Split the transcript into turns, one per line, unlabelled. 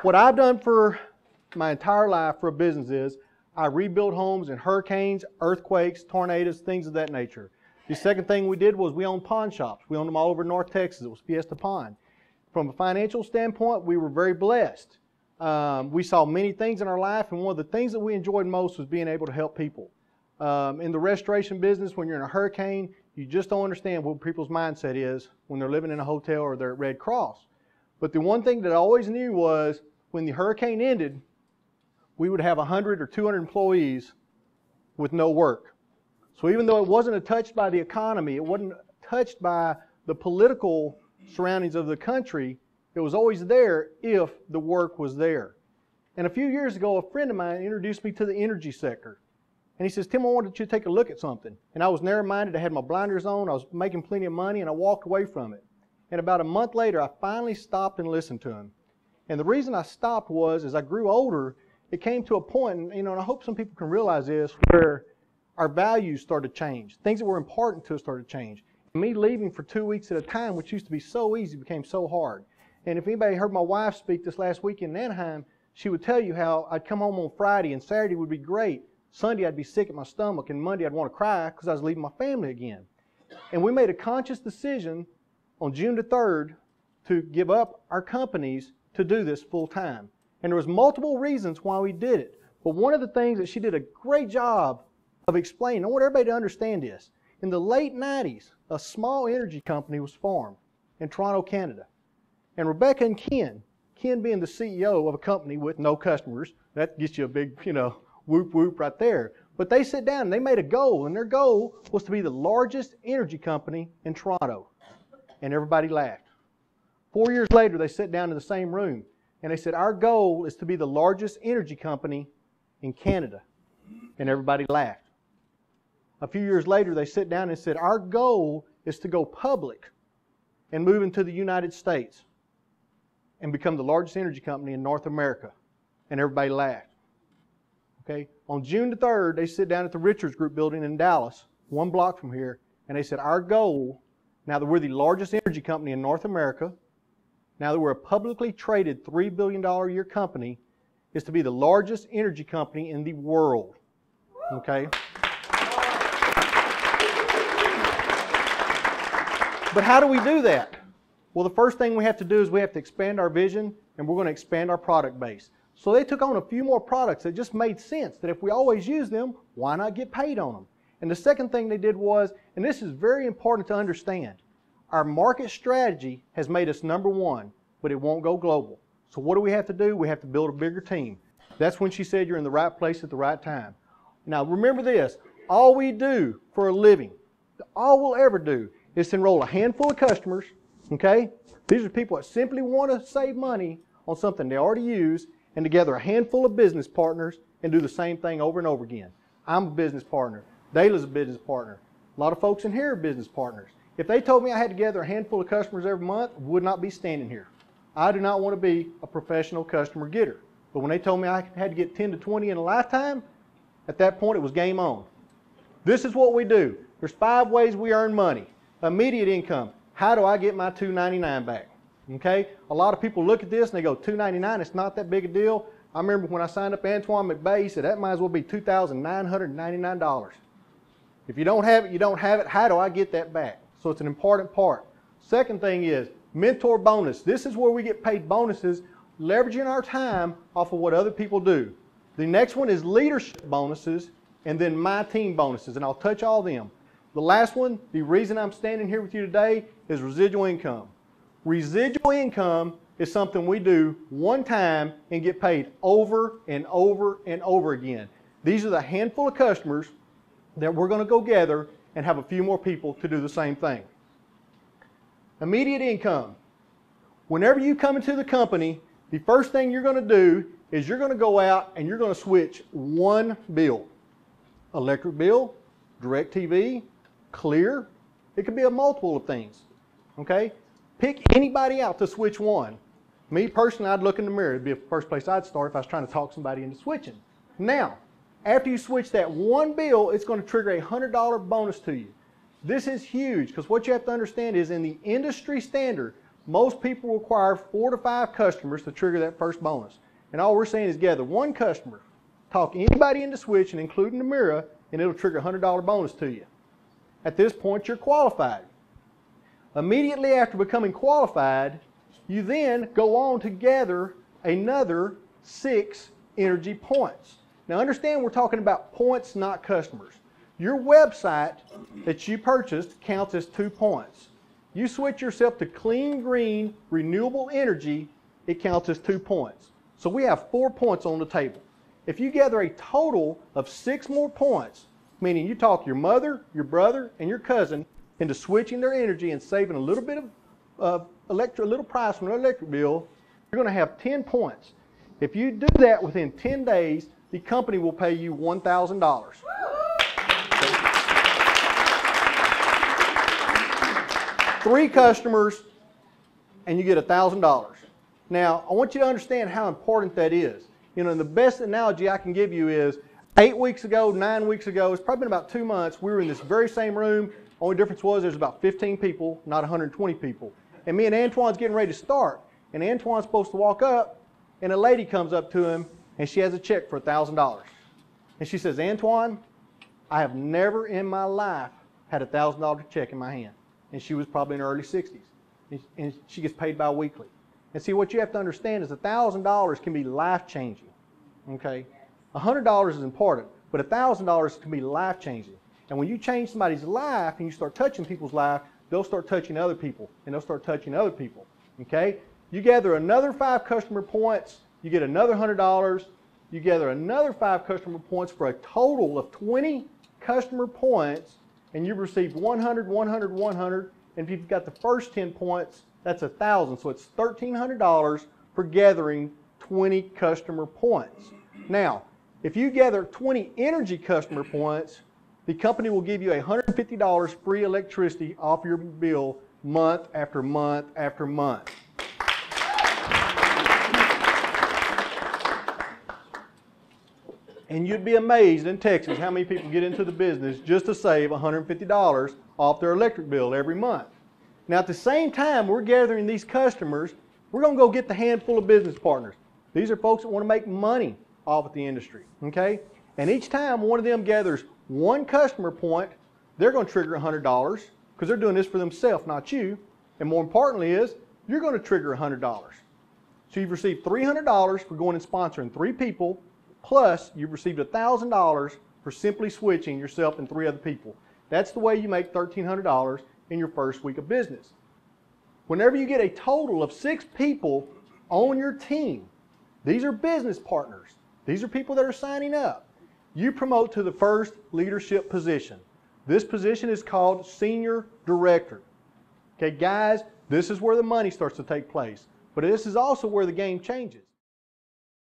What I've done for my entire life for a business is I rebuild homes in hurricanes, earthquakes, tornadoes, things of that nature. The second thing we did was we owned pawn shops. We owned them all over North Texas. It was Fiesta Pawn. From a financial standpoint, we were very blessed. We saw many things in our life, and one of the things that we enjoyed most was being able to help people. In the restoration business, when you're in a hurricane, you just don't understand what people's mindset is when they're living in a hotel or they're at Red Cross. But the one thing that I always knew was when the hurricane ended, we would have 100 or 200 employees with no work. So even though it wasn't touched by the economy, it wasn't touched by the political surroundings of the country, it was always there if the work was there. And a few years ago, a friend of mine introduced me to the energy sector. And he says, Tim, I wanted you to take a look at something. And I was narrow-minded. I had my blinders on. I was making plenty of money, and I walked away from it. And about a month later, I finally stopped and listened to him. And the reason I stopped was, as I grew older, it came to a point, and, and I hope some people can realize this, where our values started to change. Things that were important to us started to change. Me leaving for 2 weeks at a time, which used to be so easy, became so hard. And if anybody heard my wife speak this last week in Anaheim, she would tell you how I'd come home on Friday and Saturday would be great. Sunday I'd be sick at my stomach, and Monday I'd want to cry because I was leaving my family again. And we made a conscious decision on June the 3rd to give up our companies to do this full time. And there was multiple reasons why we did it. But one of the things that she did a great job of explaining, I want everybody to understand this. In the late 90s, a small energy company was formed in Toronto, Canada. And Rebecca and Ken being the CEO of a company with no customers, that gets you a big, whoop whoop right there. But they sat down and they made a goal, and their goal was to be the largest energy company in Toronto. And everybody laughed. 4 years later, they sat down in the same room, and they said, our goal is to be the largest energy company in Canada. And everybody laughed. A few years later, they sat down and said, our goal is to go public and move into the United States and become the largest energy company in North America. And everybody laughed. Okay? On June the 3rd, they sit down at the Richards Group building in Dallas, 1 block from here, and they said, our goal, now that we're the largest energy company in North America, now that we're a publicly traded $3 billion a year company, is to be the largest energy company in the world. Okay? But how do we do that? Well, the first thing we have to do is we have to expand our vision, and we're going to expand our product base. So they took on a few more products that just made sense, that if we always use them, why not get paid on them? And the second thing they did was, and this is very important to understand, our market strategy has made us #1, but it won't go global. So what do we have to do? We have to build a bigger team. That's when she said you're in the right place at the right time. Now remember this, all we do for a living, all we'll ever do is to enroll a handful of customers, okay? These are people that simply want to save money on something they already use, and to gather a handful of business partners and do the same thing over and over again. I'm a business partner. Dayla's a business partner. A lot of folks in here are business partners. If they told me I had to gather a handful of customers every month, I would not be standing here. I do not want to be a professional customer getter. But when they told me I had to get 10 to 20 in a lifetime, at that point it was game on. This is what we do. There's 5 ways we earn money. Immediate income. How do I get my $2.99 back? Okay? A lot of people look at this and they go, $2.99, it's not that big a deal. I remember when I signed up Antoine McBay, he said that might as well be $2,999. If you don't have it, you don't have it. How do I get that back? So it's an important part. Second thing is mentor bonus. This is where we get paid bonuses, leveraging our time off of what other people do. The next one is leadership bonuses, and then my team bonuses, and I'll touch all of them. The last one, the reason I'm standing here with you today, is residual income. Residual income is something we do one time and get paid over and over and over again. These are the handful of customers that we're going to go gather and have a few more people to do the same thing. Immediate income. Whenever you come into the company, the first thing you're going to do is you're going to go out and you're going to switch one bill. Electric bill, DirecTV, Clear. It could be a multiple of things. Okay? Pick anybody out to switch one. Me personally, I'd look in the mirror. It'd be the first place I'd start if I was trying to talk somebody into switching. Now, after you switch that one bill, it's going to trigger a $100 bonus to you. This is huge because what you have to understand is in the industry standard, Most people require 4 to 5 customers to trigger that first bonus. And all we're saying is gather one customer, talk anybody into switching, including the mirror, and it'll trigger a $100 bonus to you. At this point, you're qualified. Immediately after becoming qualified, you then go on to gather another 6 energy points. Now understand, we're talking about points, not customers. Your website that you purchased counts as 2 points. You switch yourself to clean, green, renewable energy, it counts as 2 points. So we have 4 points on the table. If you gather a total of 6 more points, meaning you talk your mother, your brother, and your cousin into switching their energy and saving a little bit of a little price from their electric bill, you're going to have 10 points. If you do that within 10 days, the company will pay you $1,000. 3 customers, and you get $1,000. Now, I want you to understand how important that is. You know, and the best analogy I can give you is 8 weeks ago, 9 weeks ago, it's probably been about 2 months, we were in this very same room. Only difference was there's about 15 people, not 120 people. And me and Antoine's getting ready to start. And Antoine's supposed to walk up, and a lady comes up to him, and she has a check for $1,000. And she says, Antoine, I have never in my life had a $1,000 check in my hand. And she was probably in her early 60s. And she gets paid bi-weekly. And see, what you have to understand is $1,000 can be life-changing. Okay? $100 is important, but $1,000 can be life-changing. And when you change somebody's life and you start touching people's life, they'll start touching other people, and they'll start touching other people. Okay? You gather another 5 customer points, you get another $100. You gather another 5 customer points for a total of 20 customer points, and you've received 100, 100, 100. And if you've got the first 10 points, that's 1,000. So it's $1,300 for gathering 20 customer points. Now, if you gather 20 energy customer points, the company will give you $150 free electricity off your bill month after month after month. And you'd be amazed in Texas how many people get into the business just to save $150 off their electric bill every month. Now at the same time we're gathering these customers, we're going to go get the handful of business partners. These are folks that want to make money off of the industry. Okay? And each time one of them gathers 1 customer point, they're going to trigger $100 because they're doing this for themselves, not you. And more importantly is, you're going to trigger $100. So you've received $300 for going and sponsoring 3 people, plus you've received $1,000 for simply switching yourself and 3 other people. That's the way you make $1,300 in your first week of business. Whenever you get a total of 6 people on your team, these are business partners. These are people that are signing up. You promote to the first leadership position. This position is called Senior Director. Okay, guys, this is where the money starts to take place. But this is also where the game changes.